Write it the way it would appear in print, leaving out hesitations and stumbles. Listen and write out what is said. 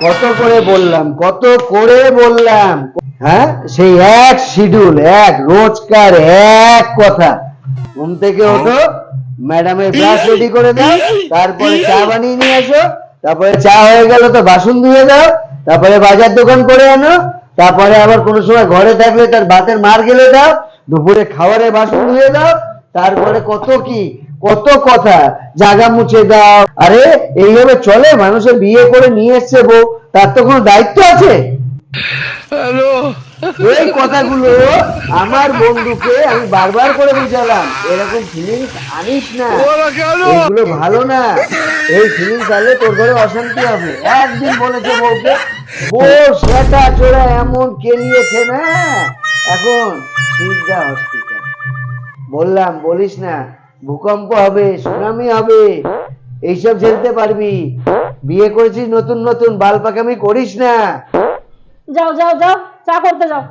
কত করে বললাম, কত করে বললাম, হ্যাঁ সেই এক শিডিউল, এক রোজকার এক কথা। ঘুম থেকে ওঠো, ম্যাডামের ব্রাশ রেডি করে দাও, তারপরে চা বানিয়ে নিয়ে আসো, তারপরে চা হয়ে গেল তো বাসন ধুয়ে দাও, তারপরে বাজার দোকান করে আনো, তারপরে আবার কোনো সময় ঘরে থাকলে তার ভাতের মার গেলে দাও, দুপুরে খাবারের বাসন ধুয়ে দাও, তারপরে কত কি, কত কথা, জায়গা মুছে দাও। আরে এইভাবে চলে? মানুষের বিয়ে করে নিয়ে এসছে বউ, তার তো কোনো দায়িত্ব আছে? এই কথাগুলো আমার বন্ধুকে আমি বারবার করে বুঝালাম, এরকম ফিলিংস আনিস না, এগুলো ভালো না। এই ফিলিংস আনলে তোর ঘরে অশান্তি হবে। একদিন বলেছে বউকে, বউ সেটা চোরা এমন কেলিয়েছে না, এখন সিদ্ধা হসপিটাল। বললাম বলিস না, ভূকম্প হবে, সুনামি হবে, এইসব ঝেলতে পারবি। বিয়ে করেছিস নতুন নতুন, বাল পাকামি করিস না। যাও যাও যাও, চা করতে যাও।